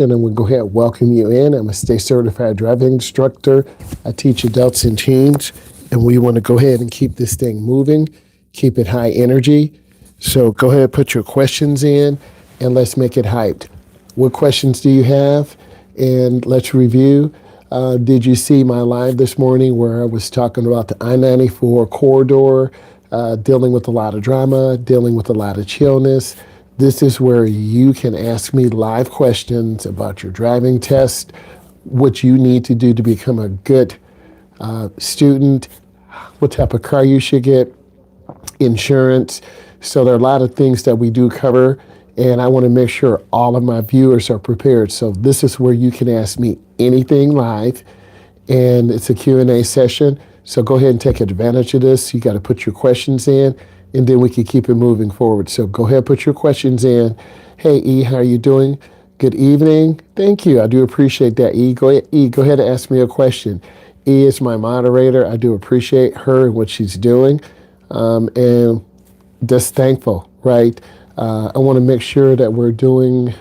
And I'm going to go ahead and welcome you in. I'm a state certified driving instructor. I teach adults and teens, and we want to go ahead and keep this thing moving, keep it high energy. So go ahead, put your questions in, and let's make it hyped. What questions do you have? And let's review. Did you see my live this morning where I was talking about the I-94 corridor, dealing with a lot of drama, dealing with a lot of chillness? This is where you can ask me live questions about your driving test, what you need to do to become a good student, what type of car you should get, insurance. So there are a lot of things that we do cover, and I want to make sure all of my viewers are prepared. So this is where you can ask me anything live, and it's a Q&A session. So go ahead and take advantage of this. You got to put your questions in, and then we can keep it moving forward. So go ahead, put your questions in. Hey, E, how are you doing? Good evening. Thank you. I do appreciate that, E. Go ahead and ask me a question. E is my moderator. I do appreciate her and what she's doing, and just thankful, right? I want to make sure that we're doing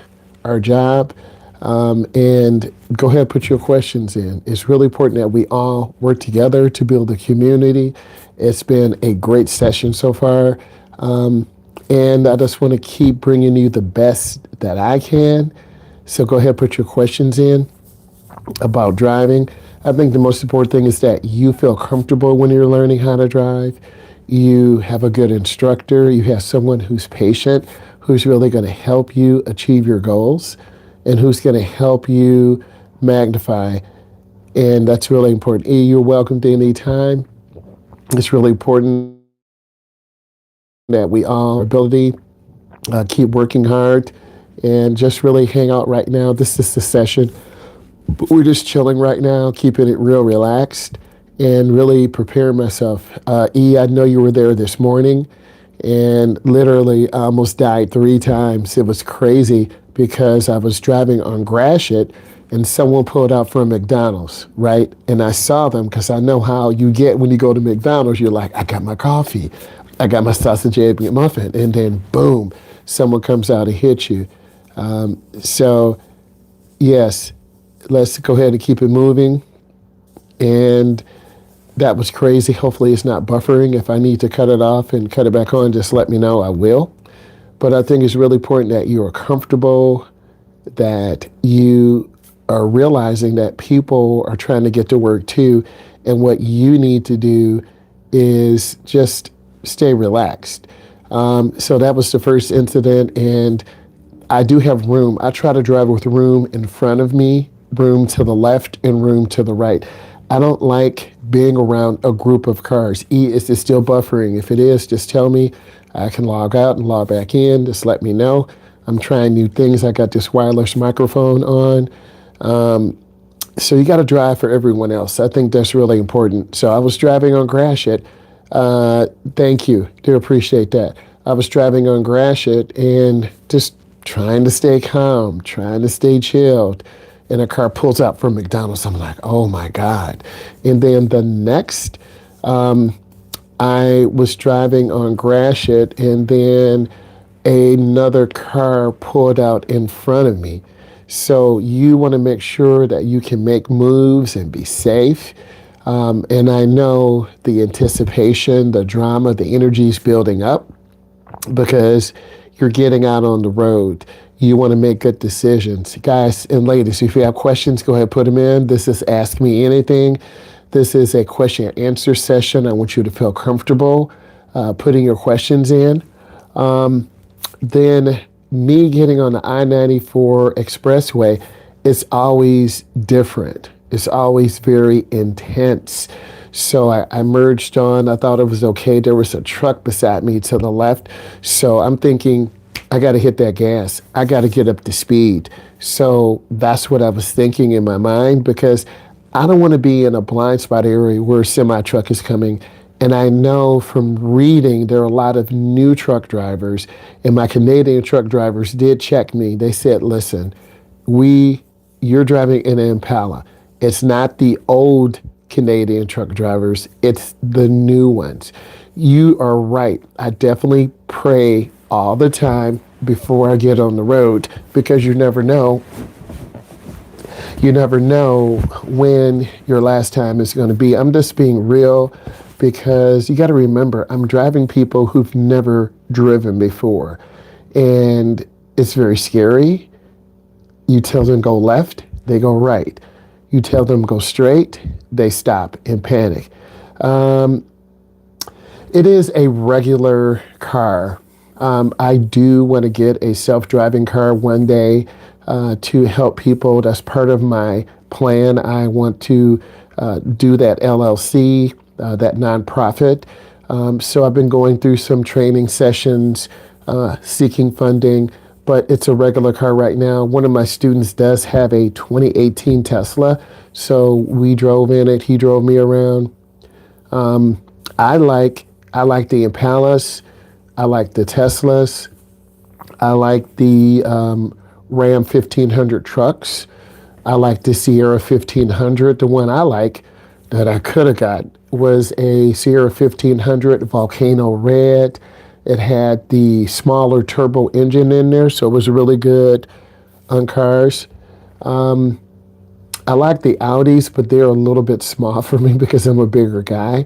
our job, and go ahead and put your questions in. It's really important that we all work together to build a community. It's been a great session so far, and I just want to keep bringing you the best that I can. So go ahead and put your questions in about driving. I think the most important thing is that you feel comfortable when you're learning how to drive. You have a good instructor. You have someone who's patient, who's really going to help you achieve your goals, and who's going to help you magnify. And that's really important. E, you're welcome to any time. It's really important that we all ability keep working hard and just really hang out right now. This is the session. We're just chilling right now, keeping it real relaxed and really preparing myself. E, I know you were there this morning, and literally I almost died 3 times. It was crazy because I was driving on Gratiot and someone pulled out from McDonald's, right? And I saw them because I know how you get when you go to McDonald's. You're like, I got my coffee, I got my sausage, egg, McMuffin, and then boom, someone comes out and hits you. So yes, let's go ahead and keep it moving. And that was crazy. Hopefully it's not buffering. If I need to cut it off and cut it back on, just let me know. I will. But I think it's really important that you are comfortable, that you are realizing that people are trying to get to work too. And what you need to do is just stay relaxed. So that was the first incident. And I do have room. I try to drive with room in front of me, room to the left, and room to the right. I don't like being around a group of cars. E, is it still buffering? If it is, just tell me. I can log out and log back in. Just let me know. I'm trying new things. I got this wireless microphone on. So you got to drive for everyone else. I think that's really important. So I was driving on Gratiot. Thank you. Do appreciate that. I was driving on Gratiot and just trying to stay calm, trying to stay chilled. And a car pulls out from McDonald's. I'm like, oh my God. And then the next, I was driving on Gratiot, and then another car pulled out in front of me. So you want to make sure that you can make moves and be safe. And I know the anticipation, the drama, the energy is building up because you're getting out on the road. You want to make good decisions. Guys and ladies, if you have questions, go ahead, put them in. This is Ask Me Anything. This is a question and answer session. I want you to feel comfortable putting your questions in. Then me getting on the I-94 expressway, it's always different. It's always very intense. So I merged on. I thought it was okay. There was a truck beside me to the left. So I'm thinking, I got to hit that gas. I got to get up to speed. So that's what I was thinking in my mind, because I don't want to be in a blind spot area where a semi truck is coming. And I know from reading, there are a lot of new truck drivers, and my Canadian truck drivers did check me. They said, listen, you're driving in an Impala. It's not the old Canadian truck drivers. It's the new ones. You are right. I definitely pray all the time before I get on the road, because you never know You never know when your last time is going to be. I'm just being real because you got to remember, I'm driving people who've never driven before. And it's very scary. You tell them go left, they go right. You tell them go straight, they stop in panic. It is a regular car. I do want to get a self-driving car one day to help people. That's part of my plan. I want to do that LLC, that nonprofit. So I've been going through some training sessions, seeking funding, but it's a regular car right now. One of my students does have a 2018 Tesla, so we drove in it. He drove me around. I like the Impalas. I like the Teslas. I like the Ram 1500 trucks. I like the Sierra 1500. The one I like that I could have got was a Sierra 1500 Volcano Red. It had the smaller turbo engine in there, so it was really good on cars. I like the Audis, but they're a little bit small for me because I'm a bigger guy.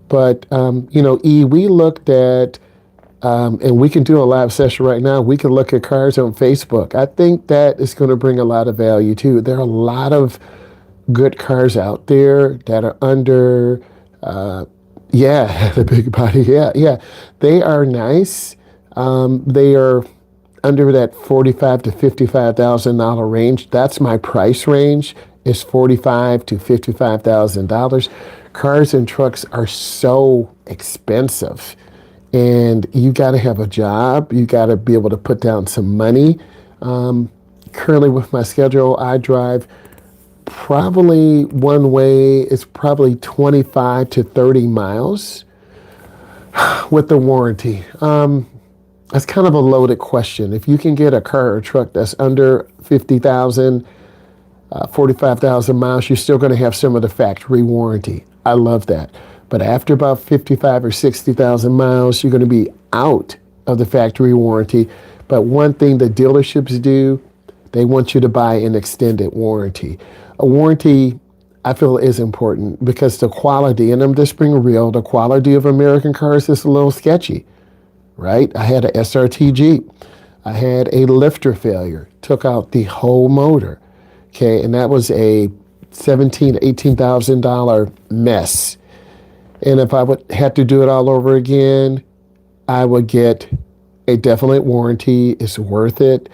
But, we looked at, and we can do a live session right now. We can look at cars on Facebook. I think that is going to bring a lot of value too. There are a lot of good cars out there that are under, the big body. Yeah. They are nice. They are under that $45,000 to $55,000 range. That's my price range, is $45,000 to $55,000. Cars and trucks are so expensive, and you got to have a job. You got to be able to put down some money. Currently with my schedule, I drive probably one way is probably 25 to 30 miles with the warranty. That's kind of a loaded question. If you can get a car or truck that's under 50,000, 45,000 miles, you're still going to have some of the factory warranty. I love that. But after about 55 or 60,000 miles, you're going to be out of the factory warranty. But one thing the dealerships do, they want you to buy an extended warranty. A warranty, I feel, is important because the quality, and I'm just being real, the quality of American cars is a little sketchy, right? I had a SRT Jeep. I had a lifter failure, took out the whole motor. Okay, and that was a $17,000, $18,000 mess. And if I would have to do it all over again, I would get a definite warranty. It's worth it.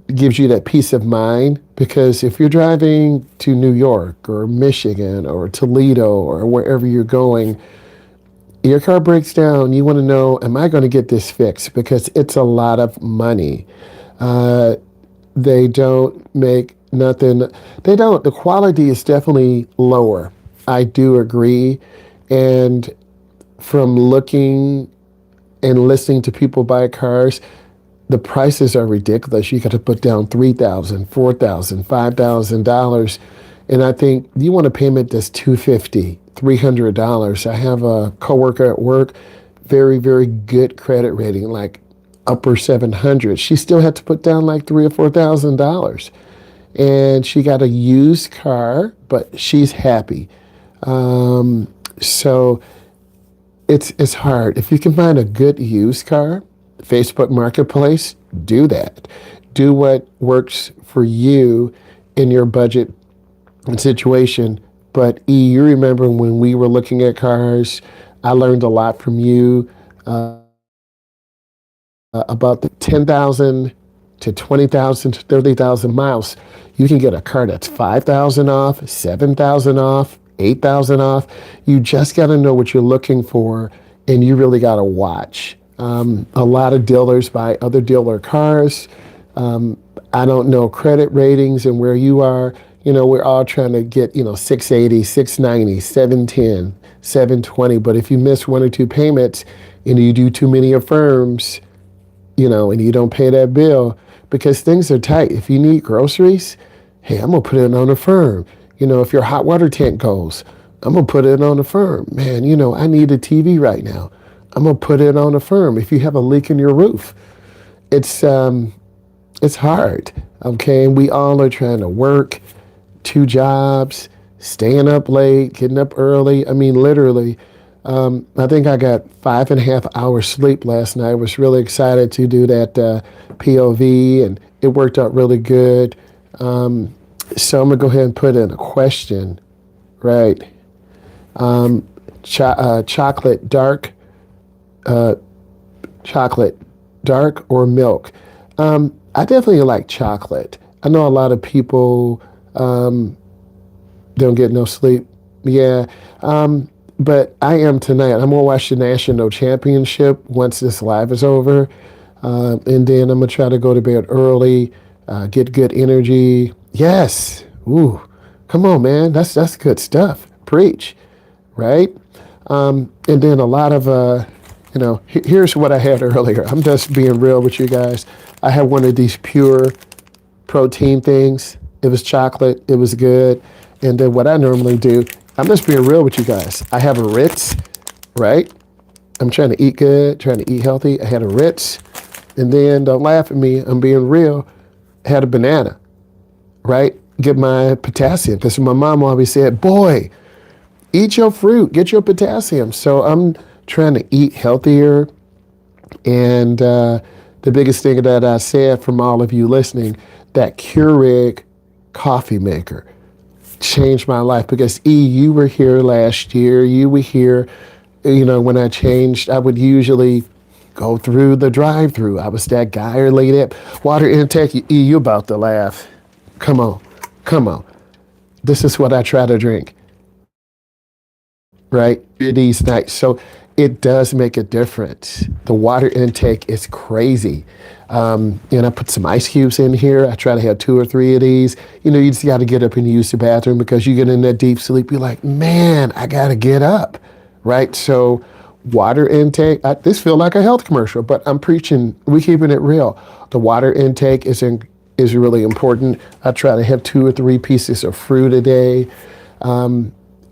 It gives you that peace of mind, because if you're driving to New York or Michigan or Toledo or wherever you're going, your car breaks down, you want to know, am I going to get this fixed? Because it's a lot of money. They don't make nothing. They don't. The quality is definitely lower. I do agree. And from looking and listening to people buy cars, the prices are ridiculous. You got to put down $3,000, $4,000, $5,000. And I think you want a payment that's $250, $300. I have a coworker at work, very, very good credit rating, like upper 700. She still had to put down like $3,000 or $4,000. And she got a used car, but she's happy. So it's hard. If you can find a good used car, Facebook Marketplace, do that. Do what works for you in your budget and situation. But you remember when we were looking at cars, I learned a lot from you about the 10,000 to 20,000 to 30,000 miles. You can get a car that's 5,000 off, 7,000 off, 8,000 off. You just got to know what you're looking for, and you really got to watch. A lot of dealers buy other dealer cars. I don't know credit ratings and where you are. We're all trying to get, 680, 690, 710, 720. But if you miss one or two payments and you do too many affirms, and you don't pay that bill, because things are tight. If you need groceries, hey, I'm going to put it on a firm. If your hot water tank goes, I'm going to put it on a firm. Man, I need a TV right now. I'm going to put it on a firm. If you have a leak in your roof, it's hard, okay? And we all are trying to work, 2 jobs, staying up late, getting up early. I mean, literally, I think I got 5.5 hours sleep last night. I was really excited to do that POV, and it worked out really good. So I'm gonna go ahead and put in a question, right? Chocolate dark, chocolate dark or milk? I definitely like chocolate. I know a lot of people don't get no sleep. Yeah. But I am tonight. I'm going to watch the national championship once this live is over. And then I'm going to try to go to bed early, get good energy. Yes. Ooh, come on, man. That's good stuff. Preach, right? And then a lot of, here's what I had earlier. I'm just being real with you guys. I had one of these pure protein things. It was chocolate. It was good. And then what I normally do, I'm just being real with you guys. I have a Ritz, right? I'm trying to eat good, trying to eat healthy. I had a Ritz. And then don't laugh at me. I'm being real. I had a banana, right? Get my potassium. Because my mom always said, boy, eat your fruit, get your potassium. So I'm trying to eat healthier. And the biggest thing that I said from all of you listening, that Keurig coffee maker changed my life, because you were here last year. You were here, when I changed. I would usually go through the drive-through. I was that guy or lady at water intake. You about to laugh. Come on. This is what I try to drink, right? These nights. So it does make a difference. The water intake is crazy. And I put some ice cubes in here. I try to have 2 or 3 of these. You just got to get up and use the bathroom, because you get in that deep sleep. You're like, man, I got to get up, right? So water intake, this feel like a health commercial, but I'm preaching, we keeping it real. The water intake is really important. I try to have 2 or 3 pieces of fruit a day.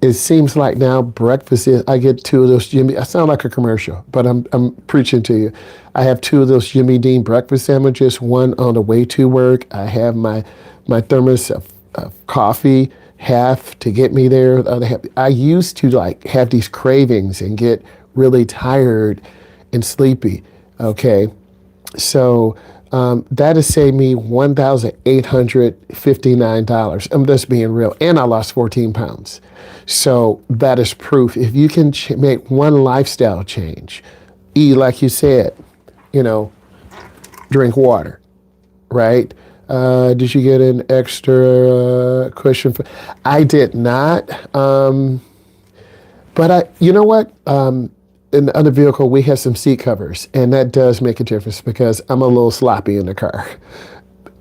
It seems like now breakfast is, I get 2 of those Jimmy, I sound like a commercial, but I'm preaching to you. I have 2 of those Jimmy Dean breakfast sandwiches, one on the way to work. I have my thermos of coffee, half to get me there. The other half, I used to have these cravings and get really tired and sleepy. Okay. So that has saved me $1,859. I'm just being real. And I lost 14 pounds. So that is proof. If you can make one lifestyle change, like you said, drink water, right? Did you get an extra cushion? I did not. But you know what? In the other vehicle, we have some seat covers, and that does make a difference, because I'm a little sloppy in the car,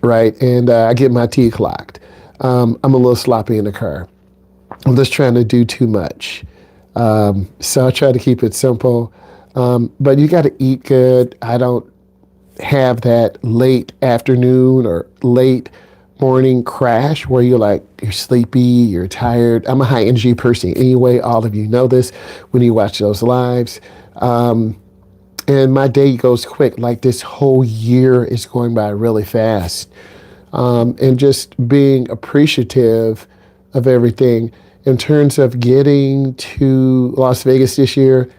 right? And I get my teeth locked. I'm a little sloppy in the car. I'm just trying to do too much. So I try to keep it simple. But you got to eat good. I don't have that late afternoon or late morning crash where you're sleepy, you're tired. I'm a high energy person anyway. All of you know this when you watch those lives. And my day goes quick. Like this whole year is going by really fast. And just being appreciative of everything. In terms of getting to Las Vegas this year,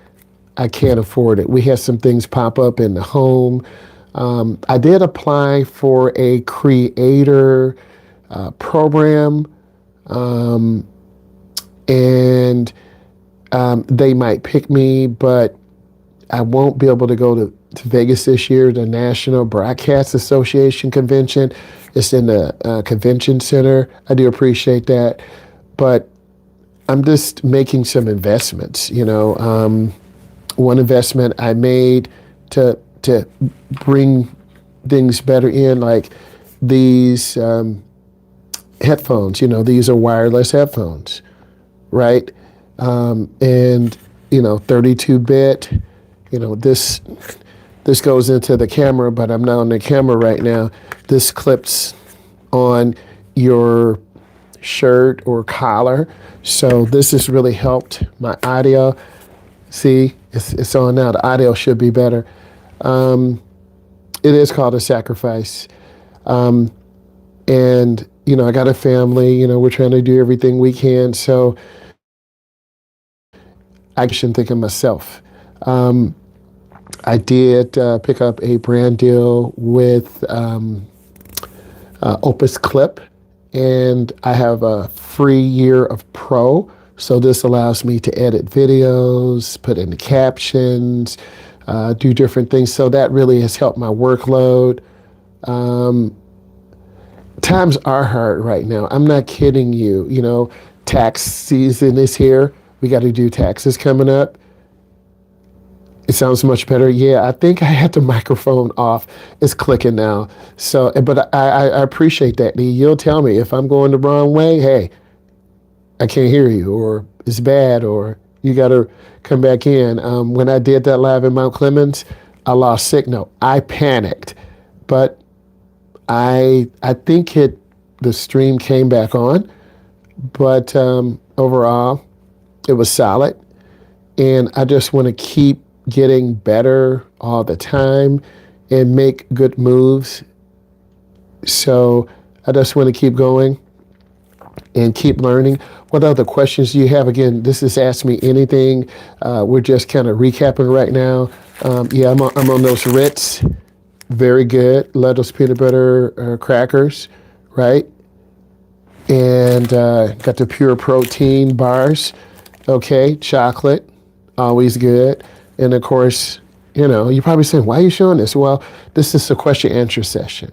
I can't afford it. We had some things pop up in the home. I did apply for a creator program, and they might pick me, but I won't be able to go to Vegas this year, the National Broadcast Association convention. It's in the convention center. I do appreciate that, but I'm just making some investments. One investment I made to bring things better in, like these headphones. These are wireless headphones, right? And 32-bit. This goes into the camera, but I'm not on the camera right now. This clips on your shirt or collar. So this has really helped my audio. See, it's on now. The audio should be better. It is called a sacrifice. And I got a family, we're trying to do everything we can. So I shouldn't think of myself. I did pick up a brand deal with Opus Clip, and I have a free year of Pro. So this allows me to edit videos, put in the captions, do different things. So that really has helped my workload. Times are hard right now. I'm not kidding you. Tax season is here. We got to do taxes coming up. It sounds much better. Yeah, I think I had the microphone off. It's clicking now. So, but I appreciate that, Lee. You'll tell me if I'm going the wrong way. Hey, I can't hear you, or it's bad, or you got to come back in. When I did that live in Mount Clemens, I lost signal. I panicked, but I think the stream came back on. But overall, it was solid, and I just want to keep getting better all the time and make good moves. So I just want to keep going and keep learning. What other questions do you have? Again, this is Ask Me Anything. We're just kind of recapping right now. Yeah, I'm on those Ritz. Very good. Lettuce peanut butter crackers, right? And got the pure protein bars. Okay, chocolate, always good. And of course, you're probably saying, why are you showing this? Well, this is a question answer session.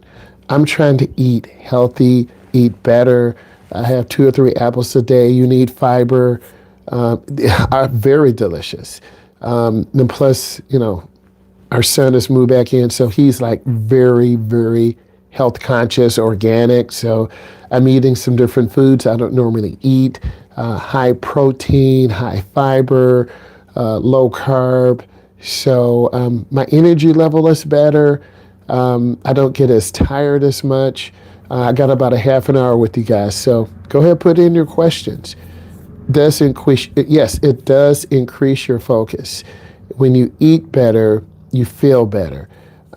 I'm trying to eat healthy, eat better. I have 2 or 3 apples a day. You need fiber. They are very delicious. And plus, our son has moved back in, so he's like very, very health conscious, organic. So I'm eating some different foods I don't normally eat. High protein, high fiber, low carb. So my energy level is better. I don't get as tired as much. I got about a half an hour with you guys. So go ahead, put in your questions. Yes, it does increase your focus. When you eat better, you feel better.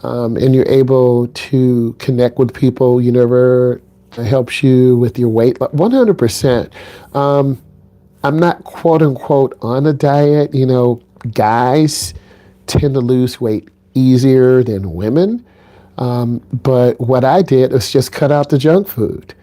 And you're able to connect with people. It helps you with your weight. 100%. I'm not quote unquote on a diet. Guys tend to lose weight easier than women. But what I did was just cut out the junk food,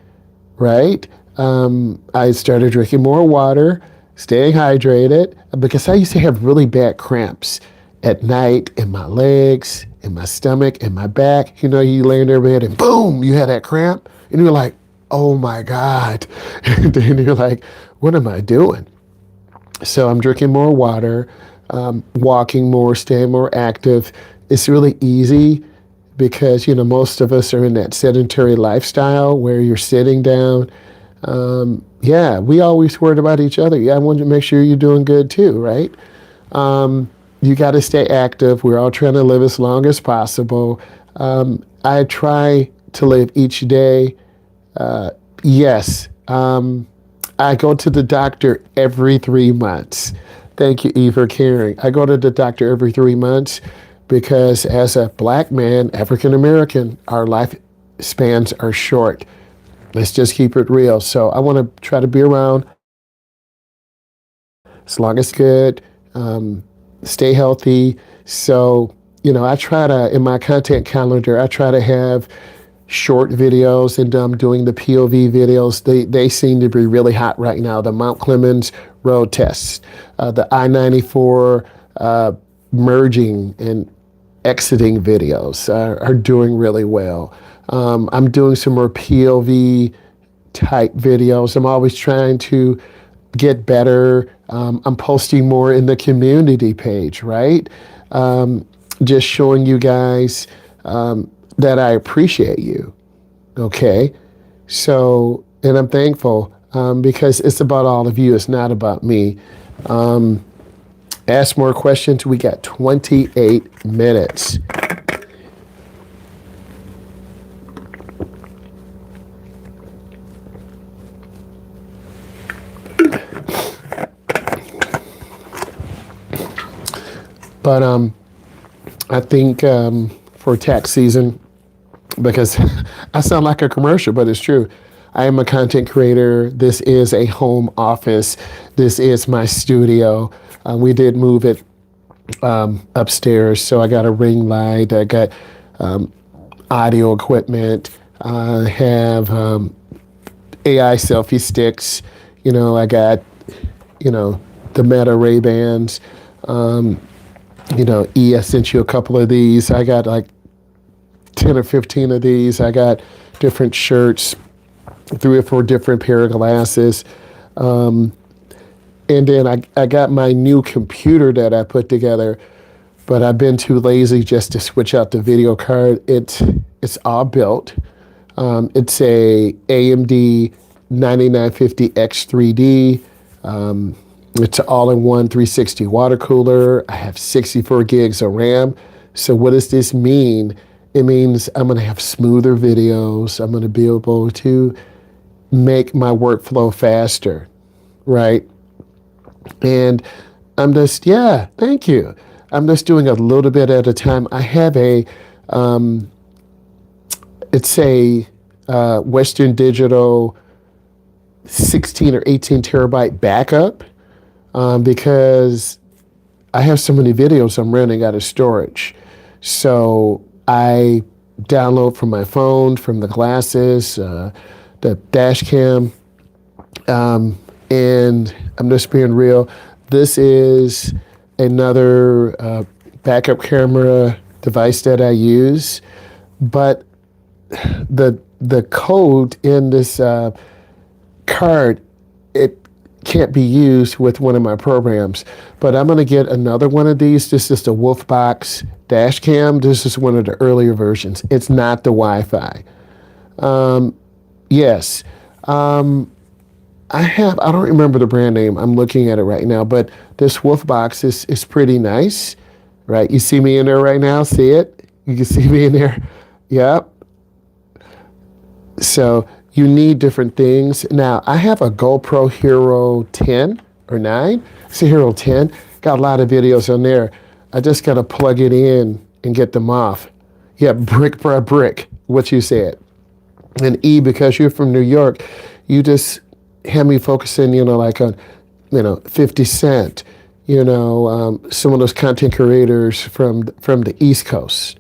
right? I started drinking more water, staying hydrated, because I used to have really bad cramps at night in my legs, in my stomach, in my back. You lay in their bed and boom, you had that cramp. And you're like, oh my God. And then you're like, what am I doing? So I'm drinking more water, walking more, staying more active. It's really easy because, most of us are in that sedentary lifestyle where you're sitting down. Yeah, we always worried about each other. Yeah, I wanted to make sure you're doing good too, right? You got to stay active. We're all trying to live as long as possible. I try to live each day. Yes. I go to the doctor every 3 months. Thank you, Eve, for caring. I go to the doctor every 3 months because as a black man, African American, our lifespans are short. Let's just keep it real. So I want to try to be around as long as good, stay healthy. So, I try to, in my content calendar, I try to have short videos, and I'm doing the POV videos. They seem to be really hot right now. The Mount Clemens road tests, the I-94 merging and exiting videos are doing really well. I'm doing some more POV type videos. I'm always trying to get better. I'm posting more in the community page, right? Just showing you guys that I appreciate you, okay? So, and I'm thankful because it's about all of you. It's not about me. Ask more questions. We got 28 minutes. But I think for tax season, because I sound like a commercial, but it's true. I am a content creator. This is a home office. This is my studio. We did move it upstairs, so I got a ring light. I got audio equipment. I have AI selfie sticks. I got the Meta Ray-Bans. I sent you a couple of these. I got like 10 or 15 of these. I got different shirts, 3 or 4 different pair of glasses. And then I got my new computer that I put together, but I've been too lazy just to switch out the video card. It's all built. It's a AMD 9950X3D. It's an all-in-one 360 water cooler. I have 64 gigs of RAM. So what does this mean? It means I'm going to have smoother videos. I'm going to be able to make my workflow faster, right? And I'm just, thank you. I'm just doing a little bit at a time. I have it's a Western Digital 16 or 18 terabyte backup because I have so many videos I'm running out of storage. So I download from my phone, from the glasses, the dash cam, and I'm just being real. This is another backup camera device that I use, but the code in this card, it can't be used with one of my programs. But I'm going to get another one of these. This is the Wolfbox dash cam. This is one of the earlier versions. It's not the Wi-Fi. Yes. I don't remember the brand name. I'm looking at it right now, but this Wolfbox is pretty nice, right? You see me in there right now? See it? You can see me in there? Yep. So you need different things. Now, I have a GoPro Hero 10 or 9. It's a Hero 10. Got a lot of videos on there. I just got to plug it in and get them off. Yeah, brick by brick, what you said. And E, because you're from New York, you just have me focusing, like on, 50 Cent, some of those content creators from the East Coast,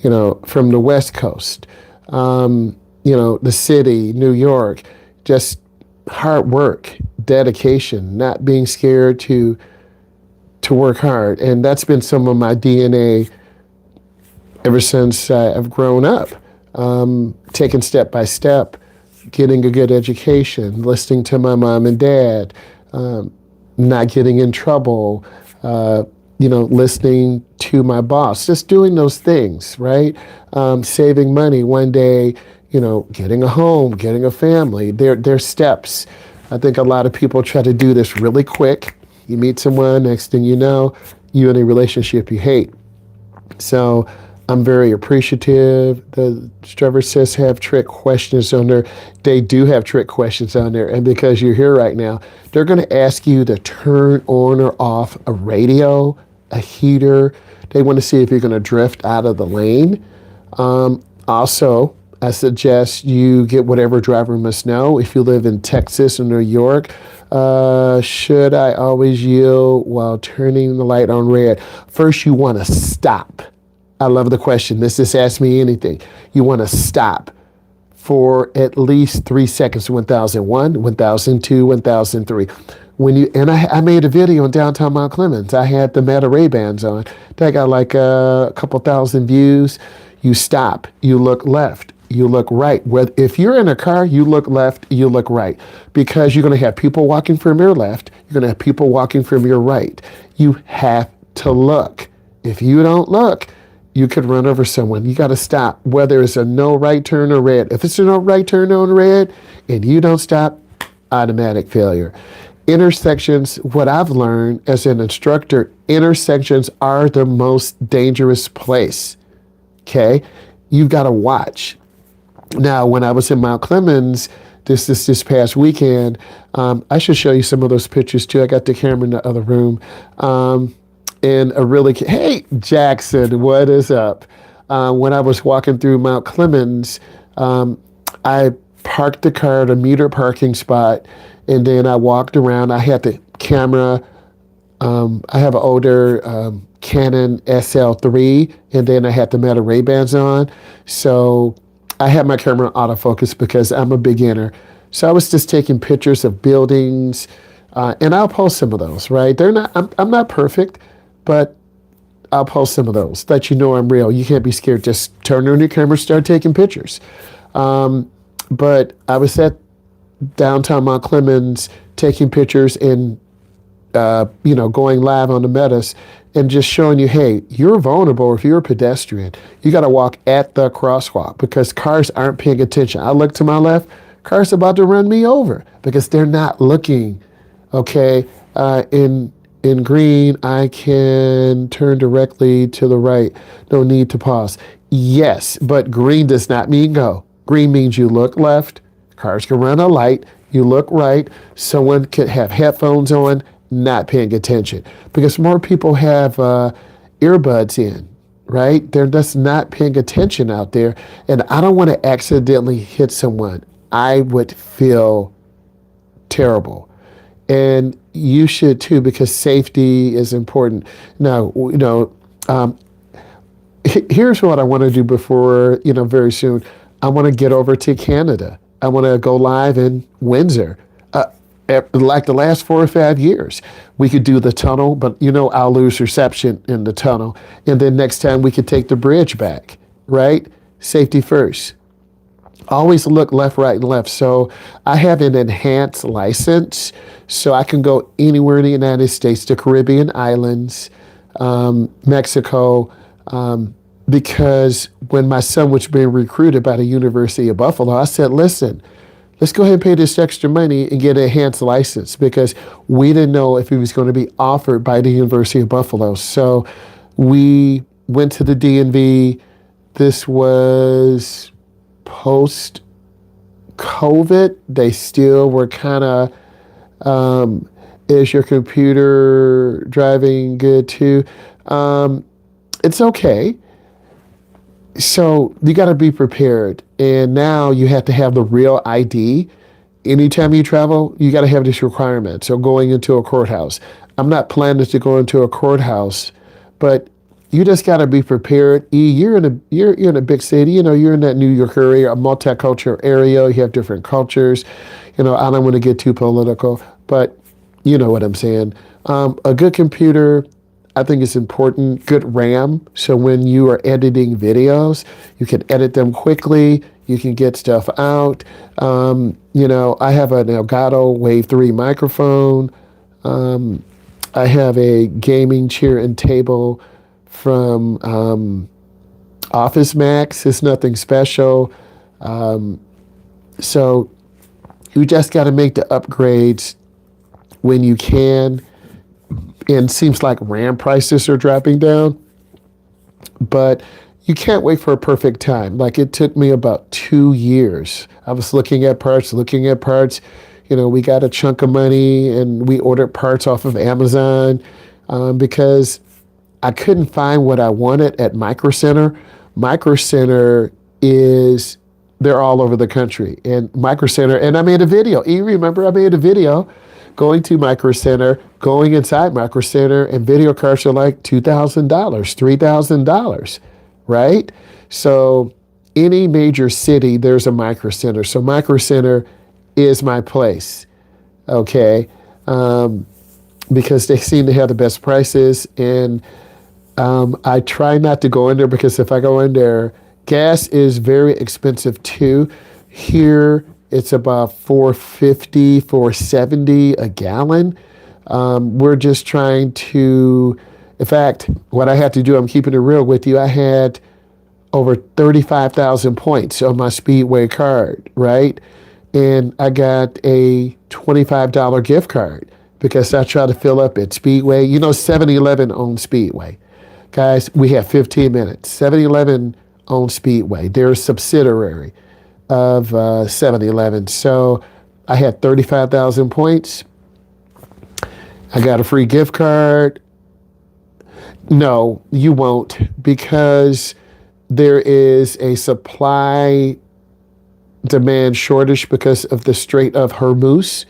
from the West Coast, the city, New York, just hard work, dedication, not being scared to work hard. And that's been some of my DNA ever since I've grown up, taking step by step, getting a good education, listening to my mom and dad, not getting in trouble, listening to my boss, just doing those things, right? Saving money one day, getting a home, getting a family. They're steps. I think a lot of people try to do this really quick. You meet someone, next thing you know, you're in a relationship you hate. So I'm very appreciative. The Trevor says have trick questions on there. They do have trick questions on there. And because you're here right now, they're going to ask you to turn on or off a radio, a heater. They want to see if you're going to drift out of the lane. Also, I suggest you get whatever driver must know. If you live in Texas or New York, should I always yield while turning the light on red? First, you want to stop. I love the question. This just ask me anything. You want to stop for at least 3 seconds. 1001, 1002, 1003. I made a video in downtown Mount Clemens. I had the Meta Ray-Bans on. That got like a couple thousand views. You stop. You look left. You look right. If you're in a car, you look left, you look right. Because you're going to have people walking from your left. You're going to have people walking from your right. You have to look. If you don't look, you could run over someone. You got to stop, whether it's a no right turn or red. If it's a no right turn on red and you don't stop, automatic failure. Intersections, what I've learned as an instructor, intersections are the most dangerous place. Okay? You've got to watch. Now, when I was in Mount Clemens this past weekend, I should show you some of those pictures too. I got the camera in the other room. And hey, Jackson, what is up? When I was walking through Mount Clemens, I parked the car at a meter parking spot, and then I walked around. I had the camera. I have an older Canon SL3, and then I had the Meta Ray-Bans on. So I had my camera autofocus because I'm a beginner. So I was just taking pictures of buildings, and I'll post some of those, right? They're not, I'm not perfect, but I'll post some of those. Let you know I'm real. You can't be scared. Just turn on your camera, start taking pictures. But I was at downtown Mount Clemens taking pictures and going live on the metas and just showing you, hey, you're vulnerable if you're a pedestrian. You got to walk at the crosswalk because cars aren't paying attention. I look to my left, cars about to run me over because they're not looking. Okay, in green, I can turn directly to the right. No need to pause. Yes, but green does not mean go. Green means you look left, cars can run a light, you look right, someone could have headphones on, not paying attention. Because more people have earbuds in, right? They're just not paying attention out there. And I don't want to accidentally hit someone. I would feel terrible. And you should too, because safety is important. Now, here's what I want to do before, very soon. I want to get over to Canada. I want to go live in Windsor. Like the last 4 or 5 years, we could do the tunnel, but I'll lose reception in the tunnel. And then next time we could take the bridge back, right? Safety first. Always look left, right, and left. So I have an enhanced license, so I can go anywhere in the United States, the Caribbean islands, Mexico, because when my son was being recruited by the University of Buffalo, I said, listen, let's go ahead and pay this extra money and get an enhanced license because we didn't know if he was going to be offered by the University of Buffalo. So we went to the DMV. This was post-COVID. They still were kind of, is your computer driving good too? It's okay. So you got to be prepared. And now you have to have the real ID. Anytime you travel, you got to have this requirement. So going into a courthouse. I'm not planning to go into a courthouse, but you just got to be prepared. You're in a big city. You're in that New York area, a multicultural area. You have different cultures. I don't want to get too political, but you know what I'm saying. A good computer, I think it's important. Good RAM. So when you are editing videos, you can edit them quickly. You can get stuff out. I have an Elgato Wave 3 microphone. I have a gaming chair and table from Office Max. It's nothing special. So you just got to make the upgrades when you can. And it seems like RAM prices are dropping down. But you can't wait for a perfect time. Like it took me about 2 years. I was looking at parts. We got a chunk of money and we ordered parts off of Amazon because I couldn't find what I wanted at Micro Center. Micro Center they're all over the country. And Micro Center, and I made a video. You remember I made a video going to Micro Center, going inside Micro Center, and video cards are like $2,000, $3,000, right? So any major city, there's a Micro Center. So Micro Center is my place, okay? Because they seem to have the best prices, and I try not to go in there because if I go in there, gas is very expensive too. Here, it's about $4.50, $4.70 a gallon. We're just trying to, in fact, what I had to do, I'm keeping it real with you, I had over 35,000 points on my Speedway card, right? And I got a $25 gift card because I try to fill up at Speedway. 7-Eleven owns Speedway. Guys, we have 15 minutes. 7-Eleven owns Speedway. They're a subsidiary of 7-Eleven. So I had 35,000 points. I got a free gift card. No, you won't, because there is a supply demand shortage because of the Strait of Hormuz.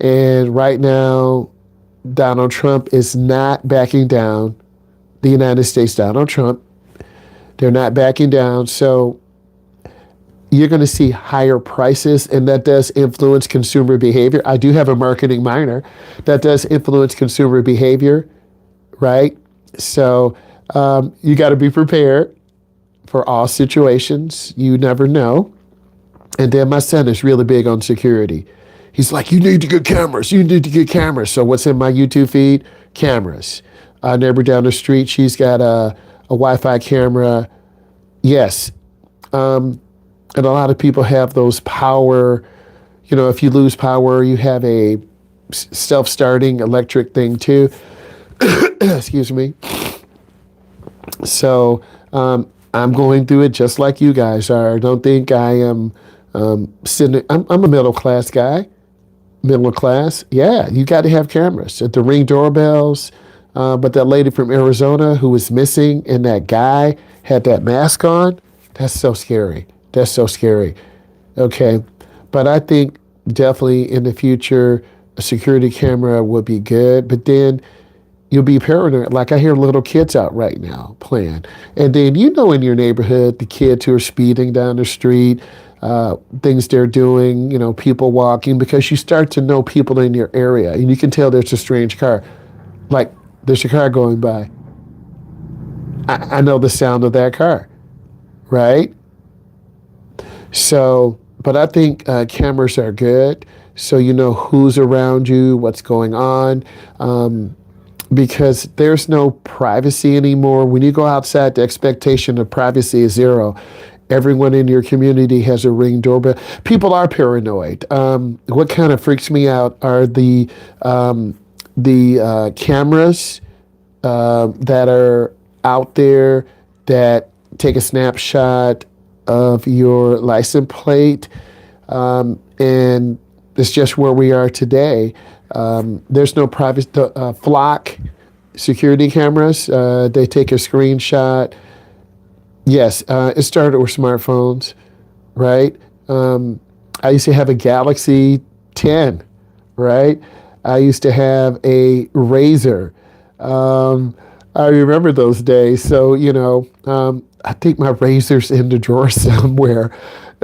And right now, Donald Trump is not backing down. The United States, Donald Trump, they're not backing down. So you're going to see higher prices, and that does influence consumer behavior. I do have a marketing minor. That does influence consumer behavior, right? So you got to be prepared for all situations. You never know. And then my son is really big on security. He's like, you need to get cameras. You need to get cameras. So what's in my YouTube feed? Cameras. Neighbor down the street, she's got a Wi-Fi camera. Yes. And a lot of people have those power, if you lose power, you have a self-starting electric thing too. Excuse me. So I'm going through it just like you guys are. Don't think I am sitting. I'm a middle class guy. Middle class. Yeah, you got to have cameras at the Ring doorbells. But that lady from Arizona who was missing and that guy had that mask on, that's so scary. That's so scary. Okay. But I think definitely in the future, a security camera would be good. But then you'll be paranoid. Like I hear little kids out right now playing. And then in your neighborhood, the kids who are speeding down the street, things they're doing, people walking, because you start to know people in your area. And you can tell there's a strange car. Like there's a car going by. I know the sound of that car, right? So, but I think cameras are good. So you know who's around you, what's going on. Because there's no privacy anymore. When you go outside, the expectation of privacy is zero. Everyone in your community has a Ring doorbell. People are paranoid. What kind of freaks me out are the cameras that are out there that take a snapshot of your license plate, and it's just where we are today. There's no privacy. Flock security cameras, they take a screenshot. Yes, it started with smartphones, right? I used to have a Galaxy 10, right? I used to have a Razor. I remember those days. So, I think my Razor's in the drawer somewhere.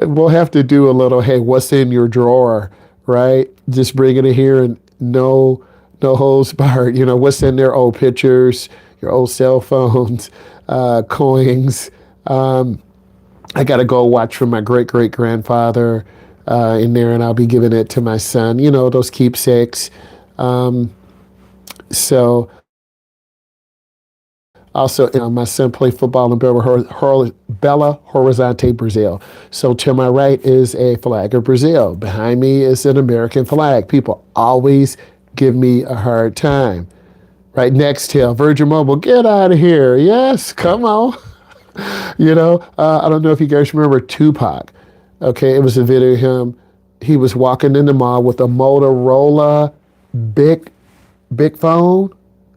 We'll have to do a little, hey, what's in your drawer, right? Just bring it in here and no holds barred. What's in there? Old pictures, your old cell phones, coins. I got to go watch from my great-great-grandfather in there, and I'll be giving it to my son, those keepsakes. So also, my son played football in Belo Horizonte, Brazil. So to my right is a flag of Brazil. Behind me is an American flag. People always give me a hard time. Right next to Virgin Mobile, get out of here. Yes, come on. I don't know if you guys remember Tupac. Okay, it was a video of him. He was walking in the mall with a Motorola big phone,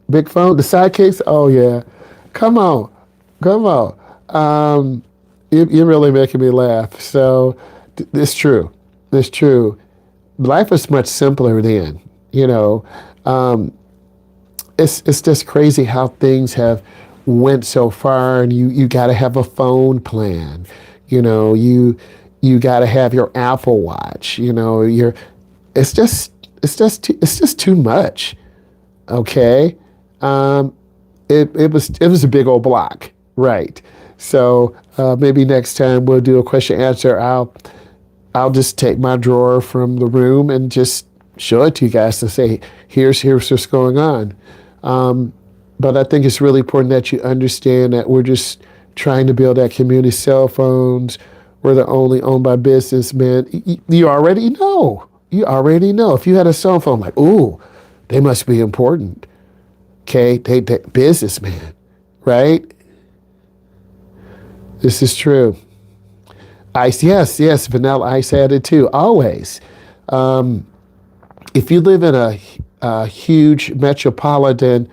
the side case. Oh yeah, come on. You're really making me laugh. So it's true. It's true. Life was much simpler then. It's just crazy how things have went so far, and you got to have a phone plan. You got to have your Apple Watch. It's just too much. Okay, it was a big old block, right? So maybe next time we'll do a question answer. I'll just take my drawer from the room and just show it to you guys to say, here's what's going on. But I think it's really important that you understand that we're just trying to build that community. Cell phones, we're the only owned by businessmen. You already know. If you had a cell phone, like, ooh, they must be important. Okay, they businessman, right? This is true. Ice, yes, vanilla ice added too, always. If you live in a huge metropolitan,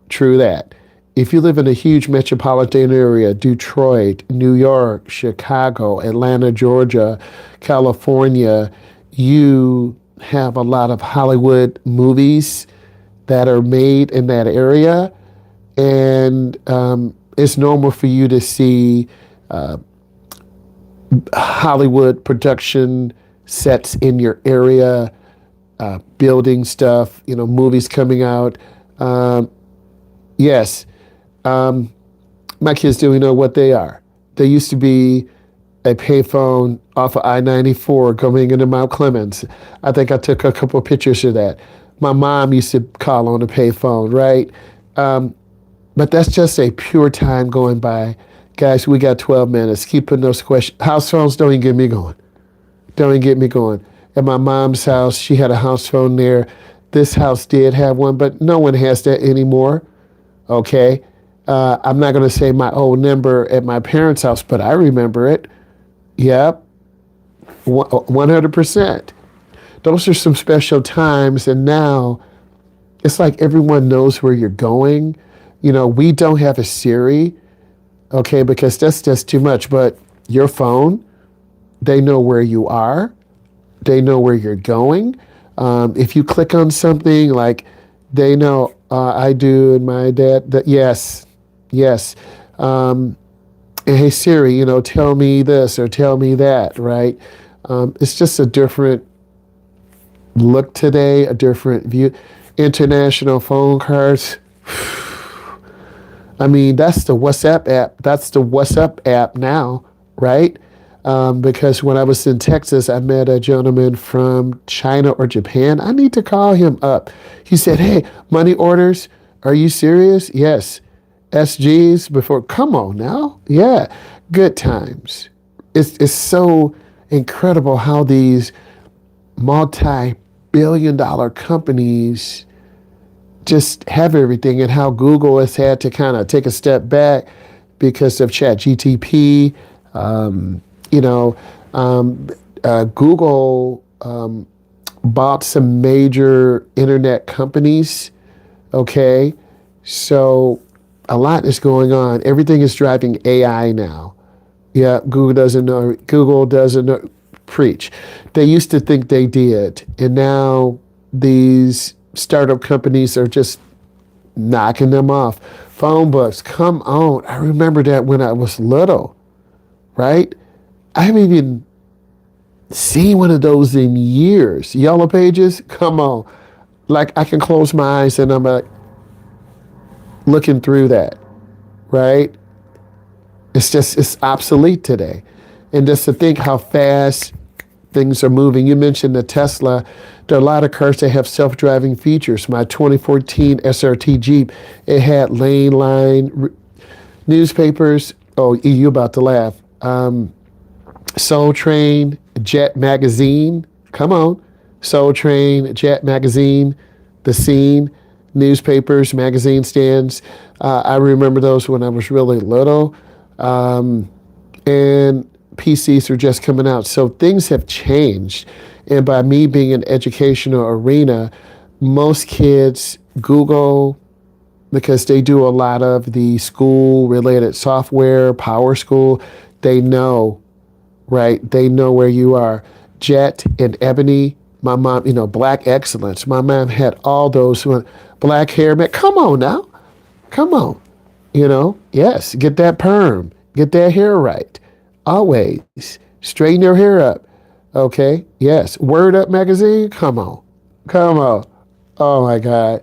true that. if you live in a huge metropolitan area, Detroit, New York, Chicago, Atlanta, Georgia, California, you have a lot of Hollywood movies that are made in that area. And it's normal for you to see Hollywood production sets in your area, building stuff, movies coming out. Yes, my kids don't even know what they are. They used to be a payphone off of I-94 going into Mount Clemens. I think I took a couple of pictures of that. My mom used to call on a payphone, right? But that's just a pure time going by. Guys, we got 12 minutes. Keep putting those questions. House phones don't even get me going. Don't even get me going. At my mom's house, she had a house phone there. This house did have one, but no one has that anymore. Okay? I'm not going to say my old number at my parents' house, but I remember it. Yep. 100%. Those are some special times, and now it's like everyone knows where you're going. We don't have a Siri, okay, because that's just too much, but your phone, they know where you are. They know where you're going. If you click on something, like they know, I do, and my dad, that yes. And hey Siri, tell me this or tell me that, right? It's just a different look today, a different view. International phone cards. I mean, that's the WhatsApp app. That's the WhatsApp app now, right? Because when I was in Texas, I met a gentleman from China or Japan. I need to call him up. He said, hey, money orders, are you serious? Yes. SGs before, come on now. Yeah, good times. It's so incredible how these multi-billion-dollar companies just have everything, and how Google has had to kind of take a step back because of ChatGTP. Google bought some major internet companies. Okay, so a lot is going on. Everything is driving AI now. Yeah, Google doesn't know. Preach. They used to think they did, and now these startup companies are just knocking them off. Phone books, come on. I remember that when I was little, right? I haven't even seen one of those in years. Yellow pages, come on. Like I can close my eyes and I'm like looking through that, right? It's obsolete today. And just to think how fast things are moving. You mentioned the Tesla. There are a lot of cars that have self-driving features. My 2014 SRT Jeep, it had lane line newspapers. Oh, you about to laugh. Soul Train, Jet Magazine. Come on. Soul Train, Jet Magazine, The Scene, newspapers, magazine stands. I remember those when I was really little. And PCs are just coming out. So things have changed. And by me being in educational arena, most kids Google, because they do a lot of the school related software, Power School. They know, right? They know where you are. Jet and Ebony, my mom, Black Excellence. My mom had all those black hair. Man, come on now. Come on. Yes, get that perm. Get that hair right. Always. Straighten your hair up. Okay? Yes. Word Up magazine? Come on. Come on. Oh my God.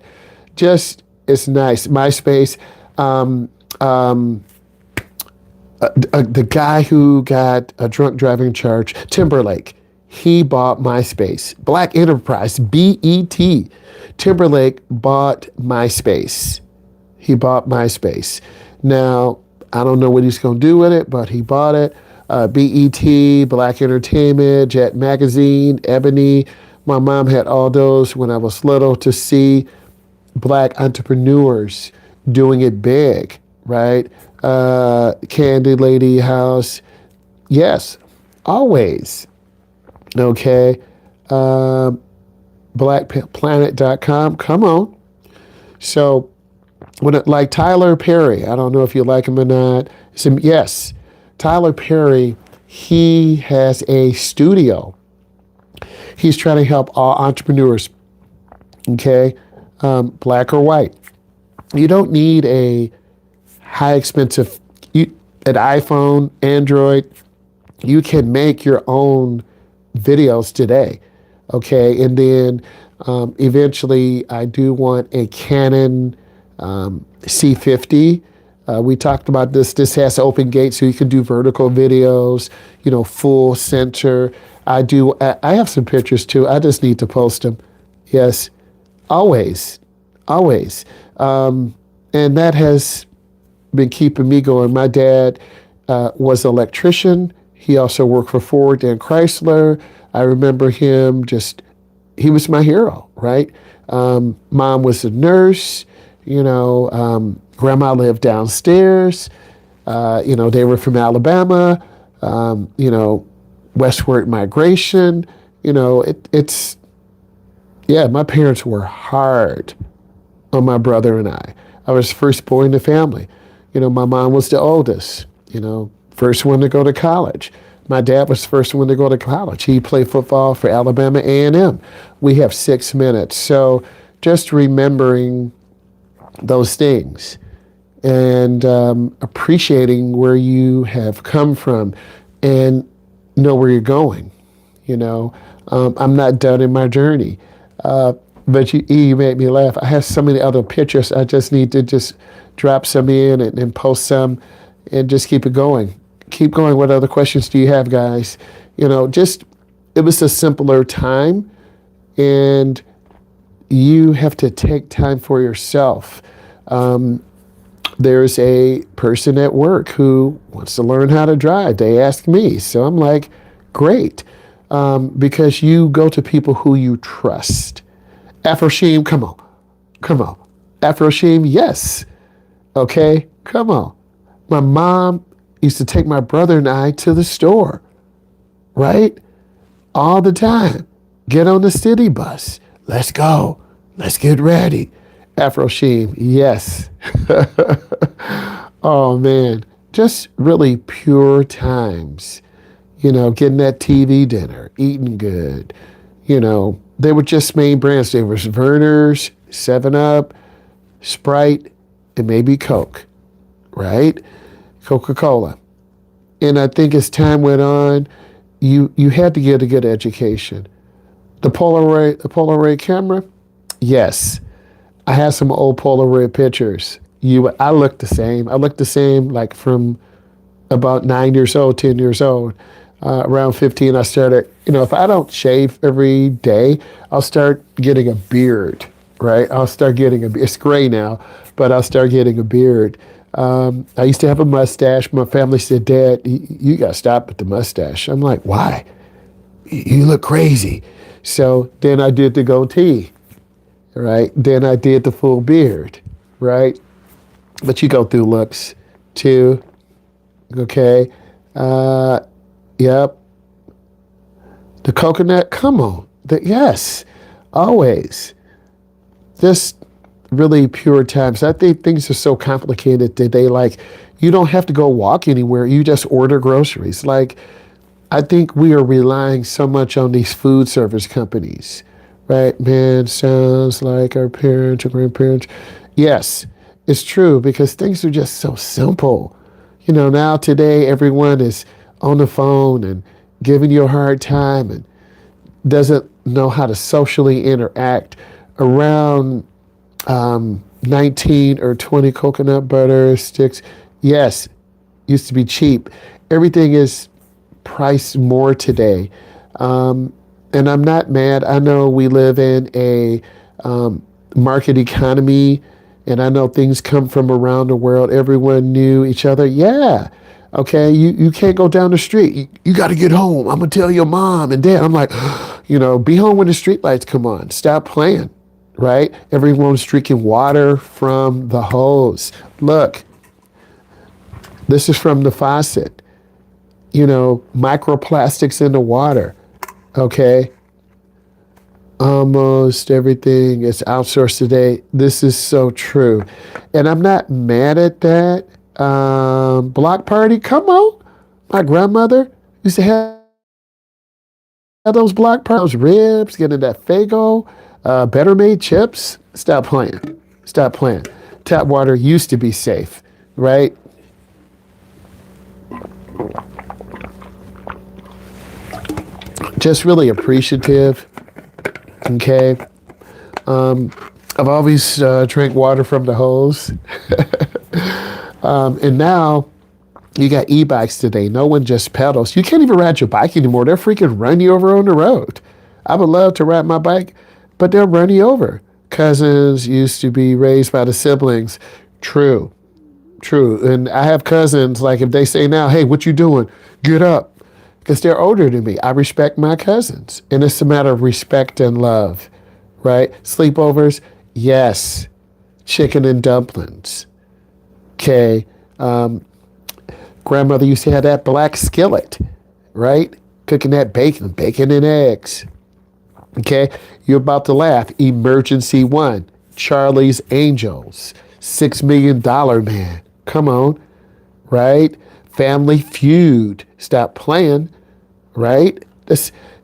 Just, it's nice. MySpace. The guy who got a drunk driving charge, Timberlake, he bought MySpace. Black Enterprise, BET. Timberlake bought MySpace. He bought MySpace. Now, I don't know what he's going to do with it, but he bought it. BET, Black Entertainment, Jet Magazine, Ebony. My mom had all those when I was little to see black entrepreneurs doing it big, right? Candy Lady House. Yes, always. Okay. Blackplanet.com. Come on. So Like Tyler Perry, I don't know if you like him or not. Yes, Tyler Perry, he has a studio. He's trying to help all entrepreneurs, okay, black or white. You don't need a high expensive, an iPhone, Android. You can make your own videos today, okay? And then eventually I do want a Canon C50. We talked about this. This has open gate so you can do vertical videos, full center. I have some pictures too. I just need to post them. Yes, always, always. And that has been keeping me going. My dad was an electrician. He also worked for Ford and Chrysler. I remember him he was my hero, right? Mom was a nurse, grandma lived downstairs. They were from Alabama, westward migration. My parents were hard on my brother and I. I was first boy in the family. My mom was the oldest, first one to go to college. My dad was the first one to go to college. He played football for Alabama A&M. We have 6 minutes. So just remembering those things and appreciating where you have come from and know where you're going. I'm not done in my journey. But you made me laugh. I have so many other pictures. I just need to just drop some in and post some and just keep it going. Keep going. What other questions do you have, guys? It was a simpler time, and you have to take time for yourself. There's a person at work who wants to learn how to drive. They ask me. So I'm like, great. Because you go to people who you trust. Afroshim, come on. Afroshim, yes. Okay, come on. My mom used to take my brother and I to the store, right? All the time. Get on the city bus. Let's go. Let's get ready. Afroshim, yes. Oh, man. Just really pure times. Getting that TV dinner, eating good. They were just main brands. There was Verner's, 7-Up, Sprite, and maybe Coke, right? Coca-Cola. And I think as time went on, you had to get a good education. The Polaroid camera, yes. I have some old Polaroid pictures. I look the same. I look the same like from about 9 years old, 10 years old. Around 15, I started, if I don't shave every day, I'll start getting a beard, right? It's gray now, but I'll start getting a beard. I used to have a mustache. My family said, Dad, you got to stop with the mustache. I'm like, why? You look crazy. So then I did the goatee, right? Then I did the full beard, right? But you go through looks too, okay? Yep. The coconut, come on. Yes, always. Just really pure times. I think things are so complicated today. Like, you don't have to go walk anywhere. You just order groceries. Like, I think we are relying so much on these food service companies, right? Man, sounds like our parents or grandparents. Yes, it's true because things are just so simple. Now today everyone is on the phone and giving you a hard time and doesn't know how to socially interact around 19 or 20 coconut butter sticks. Yes, used to be cheap. Everything is priced more today. And I'm not mad. I know we live in a market economy, and I know things come from around the world. Everyone knew each other. Yeah. Okay, you can't go down the street. You got to get home. I'm going to tell your mom and dad. I'm like, be home when the street lights come on. Stop playing, right? Everyone's drinking water from the hose. Look, this is from the faucet. Microplastics in the water, okay? Almost everything is outsourced today. This is so true. And I'm not mad at that. Block party, come on. My grandmother used to have those block parties, those ribs, getting that Fago, better made chips. Stop playing. Stop playing. Tap water used to be safe, right? Just really appreciative. Okay. I've always drank water from the hose. And now you got e-bikes today. No one just pedals. You can't even ride your bike anymore. They'll freaking run you over on the road. I would love to ride my bike, but they'll run you over. Cousins used to be raised by the siblings. True. True. And I have cousins, like if they say now, hey, what you doing? Get up. Because they're older than me. I respect my cousins. And it's a matter of respect and love, right? Sleepovers, yes. Chicken and dumplings. Okay. Grandmother used to have that black skillet, right? Cooking that bacon and eggs. Okay. You're about to laugh. Emergency One, Charlie's Angels, $6 Million Man. Come on, right? Family Feud. Stop playing, right?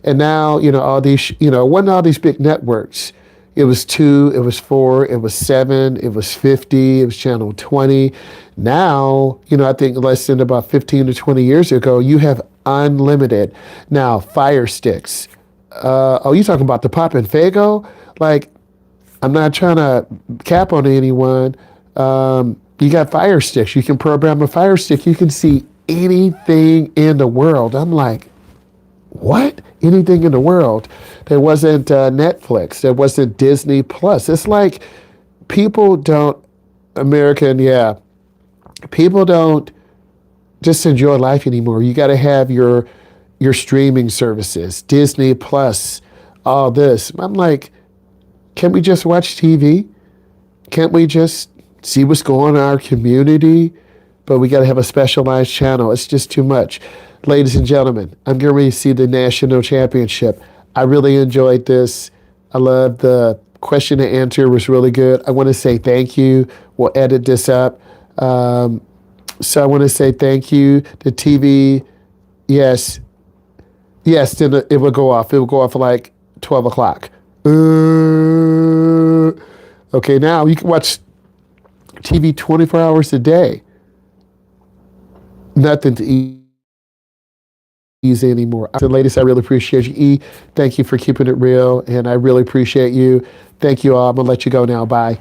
And now, all these, wasn't all these big networks. It was 2, it was 4, it was 7, it was 50, it was channel 20. Now, I think less than about 15 to 20 years ago, you have unlimited. Now, Fire Sticks. You talking about the Pop and Fago? Like, I'm not trying to cap on anyone. You got Fire Sticks. You can program a Fire Stick. You can see anything in the world. I'm like, what? Anything in the world? There wasn't Netflix. There wasn't Disney Plus. It's like people don't, people don't just enjoy life anymore. You got to have your streaming services, Disney Plus, all this. I'm like, can't we just watch TV? Can't we just see what's going on in our community? But we got to have a specialized channel. It's just too much. Ladies and gentlemen, I'm getting ready to see the national championship. I really enjoyed this. I love the question and answer. It was really good. I want to say thank you. We'll edit this up. So I want to say thank you to TV. Yes, then it will go off. It will go off at like 12 o'clock. Okay, now you can watch TV 24 hours a day. Nothing to ease anymore. So ladies, I really appreciate you. E, thank you for keeping it real, and I really appreciate you. Thank you all. I'm going to let you go now. Bye.